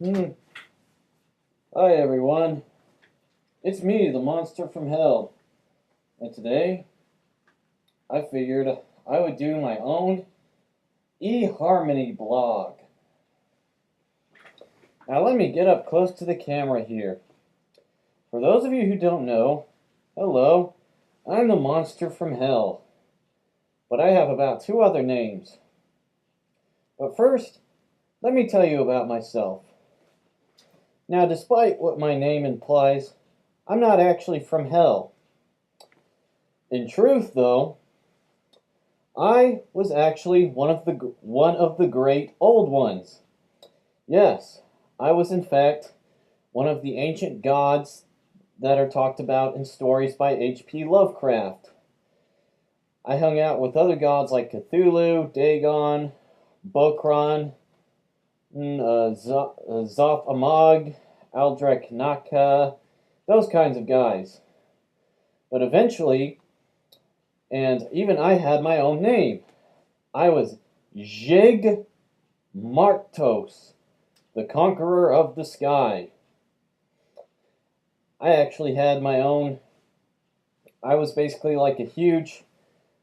Hmm. Hi everyone, it's me, the monster from hell, and today I figured I would do my own Eharmony blog. Now let me get up close to the camera here. For those of you who don't know, hello, I'm the monster from hell, but I have about two other names. But first, let me tell you about myself. Now, despite what my name implies, I'm not actually from hell. In truth, though, I was actually one of the great old ones. Yes, I was in fact one of the ancient gods that are talked about in stories by H.P. Lovecraft. I hung out with other gods like Cthulhu, Dagon, Bokron, Zoth Amag, Aldrich Naka, those kinds of guys. But eventually, and even I had my own name. I was Jig Martos, the conqueror of the sky. I actually had my own. I was basically like a huge.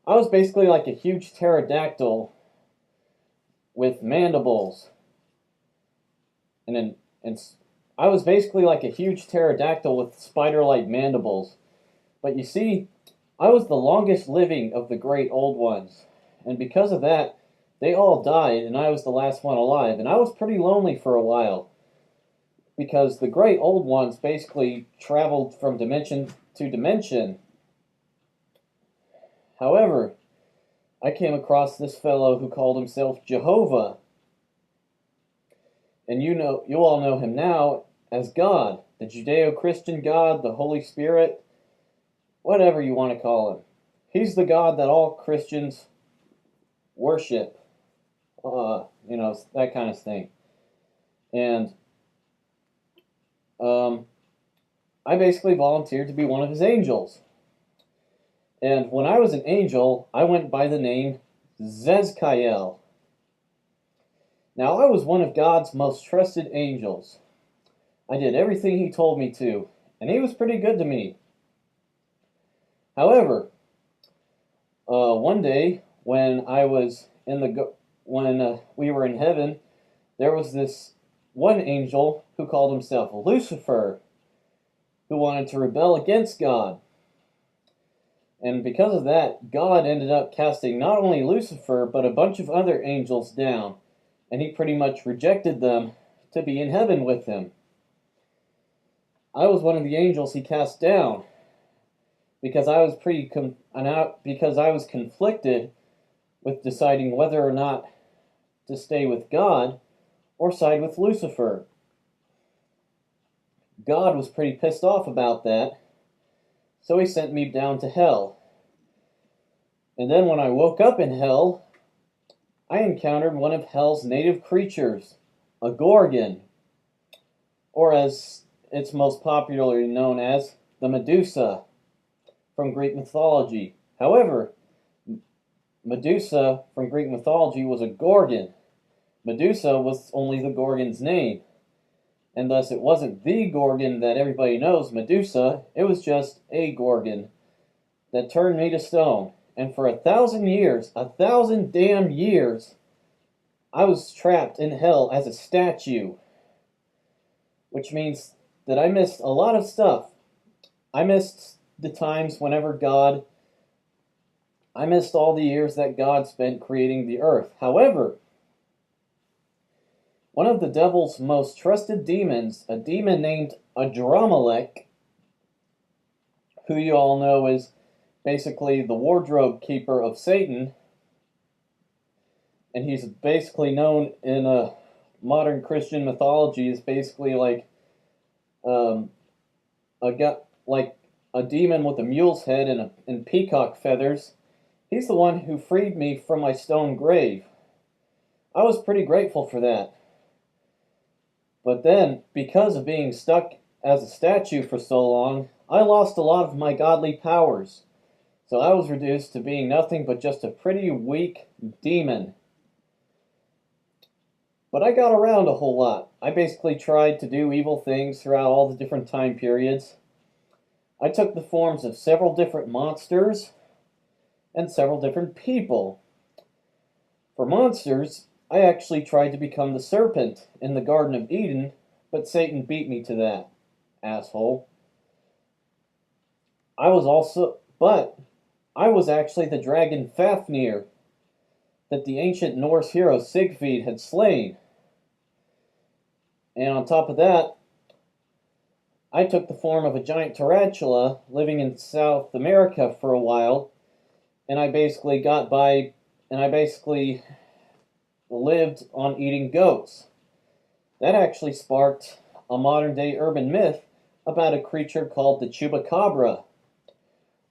I was basically like a huge pterodactyl with mandibles, and I was basically like a huge pterodactyl with spider-like mandibles. But you see, I was the longest living of the great old ones, and because of that, they all died, and I was the last one alive, and I was pretty lonely for a while, because the great old ones basically traveled from dimension to dimension. However, I came across this fellow who called himself Jehovah, and you all know him now as God, the Judeo-Christian God, the Holy Spirit, whatever you want to call him. He's the God that all Christians worship. That kind of thing. And I basically volunteered to be one of his angels. And when I was an angel, I went by the name Zezkiel. Now, I was one of God's most trusted angels. I did everything he told me to, and he was pretty good to me. However, one day when I was when we were in heaven, there was this one angel who called himself Lucifer, who wanted to rebel against God. And because of that, God ended up casting not only Lucifer, but a bunch of other angels down, and he pretty much rejected them to be in heaven with him. I was one of the angels he cast down, because I was because I was conflicted with deciding whether or not to stay with God or side with Lucifer. God was pretty pissed off about that, so he sent me down to hell. And then when I woke up in hell, I encountered one of hell's native creatures, a Gorgon, or as it's most popularly known as, the Medusa, from Greek mythology. However, Medusa from Greek mythology was a Gorgon. Medusa was only the Gorgon's name, and thus it wasn't the Gorgon that everybody knows, Medusa. It was just a Gorgon that turned me to stone. And for 1,000 years, 1,000 damn years, I was trapped in hell as a statue, which means that I missed a lot of stuff. I missed the times I missed all the years that God spent creating the earth. However, one of the devil's most trusted demons, a demon named Adramelech, who you all know is basically the wardrobe keeper of Satan, and he's basically known in modern Christian mythology as basically like like a demon with a mule's head and peacock feathers. He's the one who freed me from my stone grave. I was pretty grateful for that. But then, because of being stuck as a statue for so long, I lost a lot of my godly powers. So I was reduced to being nothing but just a pretty weak demon. But I got around a whole lot. I basically tried to do evil things throughout all the different time periods. I took the forms of several different monsters and several different people. For monsters, I actually tried to become the serpent in the Garden of Eden, but Satan beat me to that, asshole. But I was actually the dragon Fafnir that the ancient Norse hero Siegfried had slain. And on top of that, I took the form of a giant tarantula living in South America for a while, and I basically lived on eating goats. That actually sparked a modern day urban myth about a creature called the chupacabra,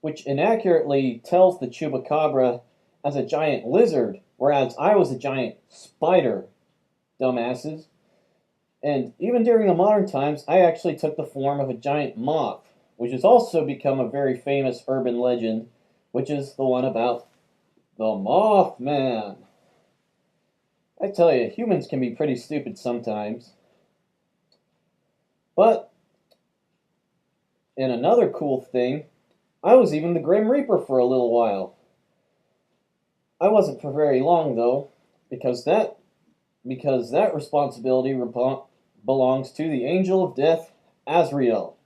which inaccurately tells the chupacabra as a giant lizard, whereas I was a giant spider, dumbasses. And even during the modern times, I actually took the form of a giant moth, which has also become a very famous urban legend, which is the one about the Mothman. I tell you, humans can be pretty stupid sometimes. But, in another cool thing, I was even the Grim Reaper for a little while. I wasn't for very long, though, because that responsibility belongs to the angel of death, Azrael,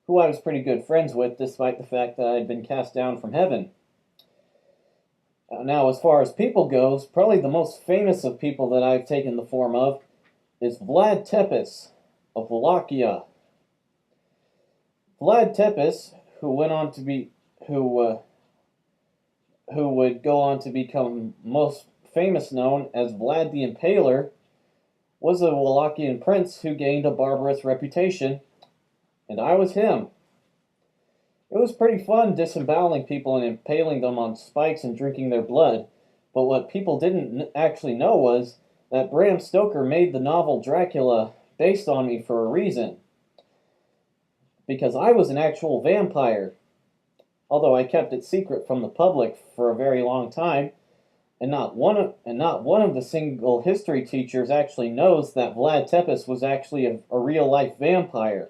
who I was pretty good friends with, despite the fact that I had been cast down from heaven. Now, as far as people goes, probably the most famous of people that I've taken the form of is Vlad Tepes of Wallachia. Vlad Tepes, who would go on to become most famous known as Vlad the Impaler, was a Wallachian prince who gained a barbarous reputation, and I was him. It was pretty fun disemboweling people and impaling them on spikes and drinking their blood, but what people didn't actually know was that Bram Stoker made the novel Dracula based on me for a reason. Because I was an actual vampire, although I kept it secret from the public for a very long time, and not one of the single history teachers actually knows that Vlad Tepes was actually a real-life vampire.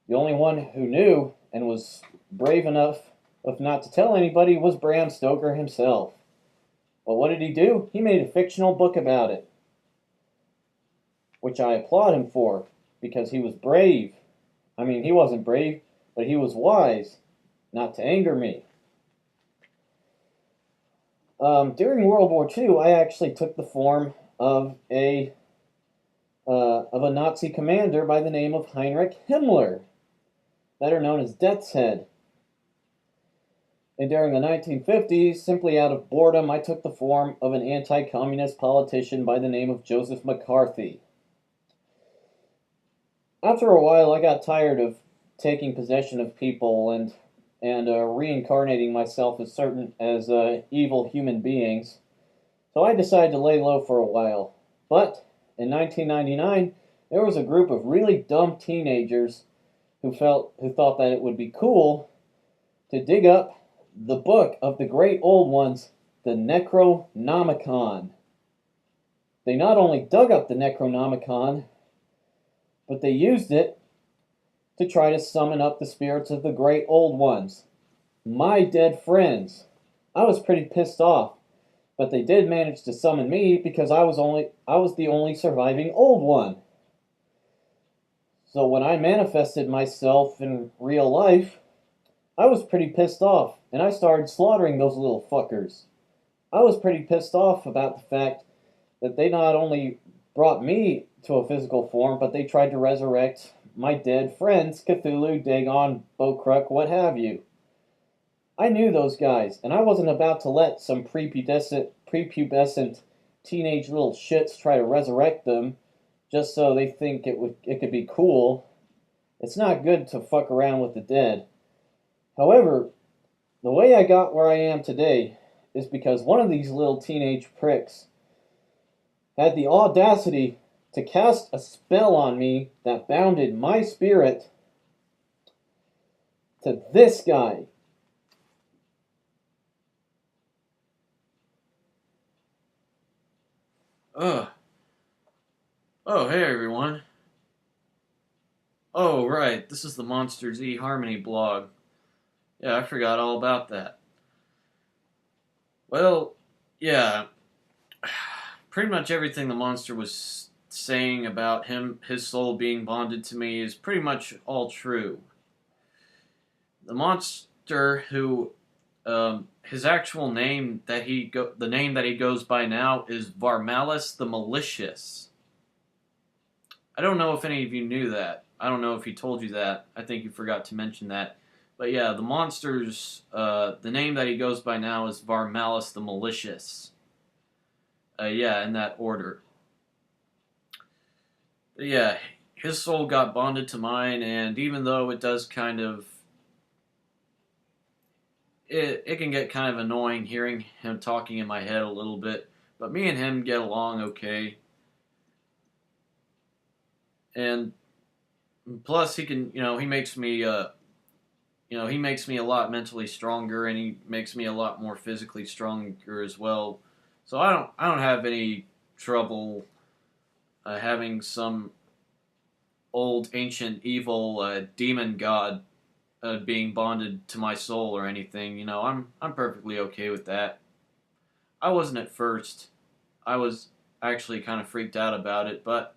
The only one who knew and was brave enough not to tell anybody was Bram Stoker himself. But what did he do? He made a fictional book about it, which I applaud him for, because he was brave. I mean, he wasn't brave, but he was wise, not to anger me. During World War II, I actually took the form of a Nazi commander by the name of Heinrich Himmler, better known as Death's Head. And during the 1950s, simply out of boredom, I took the form of an anti-communist politician by the name of Joseph McCarthy. After a while, I got tired of taking possession of people and reincarnating myself as evil human beings. So I decided to lay low for a while. But in 1999, there was a group of really dumb teenagers who thought that it would be cool to dig up the book of the great old ones, the Necronomicon. They not only dug up the Necronomicon, but they used it to try to summon up the spirits of the great old ones, my dead friends. I was pretty pissed off, but they did manage to summon me because I was the only surviving old one. So when I manifested myself in real life, I was pretty pissed off, and I started slaughtering those little fuckers. I was pretty pissed off about the fact that they not only brought me to a physical form, but they tried to resurrect my dead friends, Cthulhu, Dagon, Bokruk, what have you. I knew those guys, and I wasn't about to let some prepubescent teenage little shits try to resurrect them just so they think it could be cool. It's not good to fuck around with the dead. However, the way I got where I am today is because one of these little teenage pricks had the audacity to cast a spell on me that bounded my spirit to this guy. Ugh. Oh, hey everyone. Oh, right, this is the Monsters Eharmony blog. Yeah, I forgot all about that. Well, yeah, pretty much everything the monster was saying about his soul being bonded to me is pretty much all true. The monster who, his actual name the name that he goes by now is Varmalis the Malicious. I don't know if any of you knew that. I don't know if he told you that. I think you forgot to mention that. But yeah, the name that he goes by now is Varmalis the Malicious. Yeah, in that order. But yeah, his soul got bonded to mine, and even though it does kind of. It can get kind of annoying hearing him talking in my head a little bit, but me and him get along okay. And plus, he makes me he makes me a lot mentally stronger, and he makes me a lot more physically stronger as well. So I don't have any trouble having some old ancient evil demon god being bonded to my soul or anything. I'm perfectly okay with that. I wasn't at first. I was actually kind of freaked out about it, but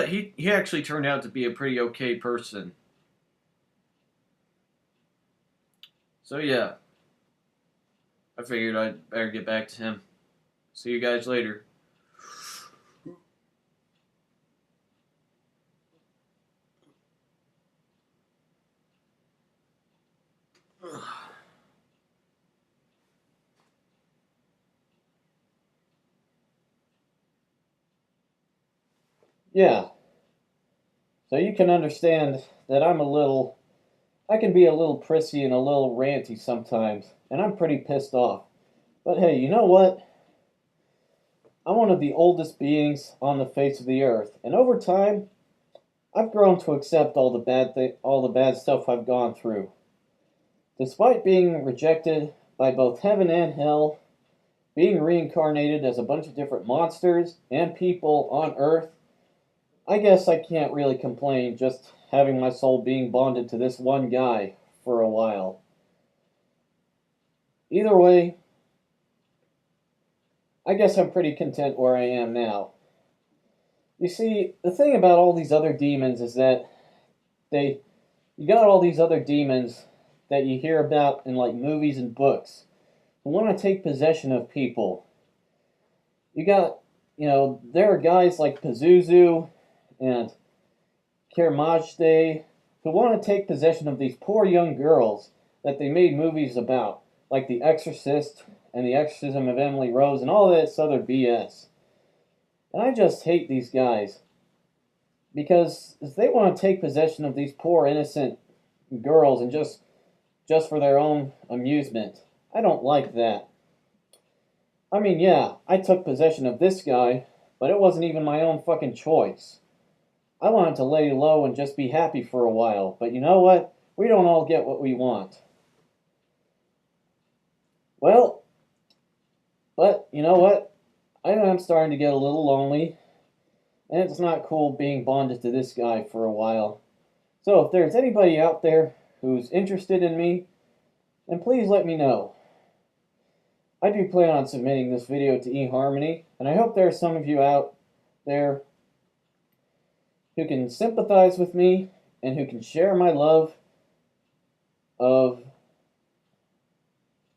he actually turned out to be a pretty okay person. So yeah, I figured I'd better get back to him. See you guys later. Yeah, so you can understand that I can be a little prissy and a little ranty sometimes, and I'm pretty pissed off. But hey, you know what? I'm one of the oldest beings on the face of the earth, and over time, I've grown to accept all the bad stuff I've gone through. Despite being rejected by both heaven and hell, being reincarnated as a bunch of different monsters and people on Earth, I guess I can't really complain just having my soul being bonded to this one guy for a while. Either way, I guess I'm pretty content where I am now. You see, the thing about all these other demons is that they you got all these other demons that you hear about in like movies and books who want to take possession of people. You got, there are guys like Pazuzu and Kermajde who want to take possession of these poor young girls that they made movies about, like The Exorcist and The Exorcism of Emily Rose and all this other BS. And I just hate these guys because they want to take possession of these poor innocent girls and just for their own amusement. I don't like that. I mean, yeah, I took possession of this guy, but it wasn't even my own fucking choice. I wanted to lay low and just be happy for a while, but you know what? We don't all get what we want. Well, but you know what? I am starting to get a little lonely, and it's not cool being bonded to this guy for a while. So if there's anybody out there who's interested in me, then please let me know. I do plan on submitting this video to eHarmony, and I hope there are some of you out there who can sympathize with me and who can share my love of,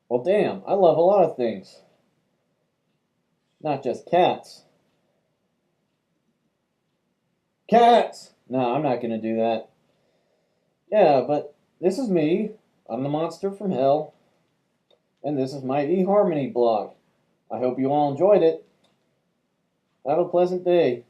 well, damn, I love a lot of things. Not just cats. Cats! No, I'm not going to do that. Yeah, but this is me. I'm the monster from hell. And this is my eHarmony blog. I hope you all enjoyed it. Have a pleasant day.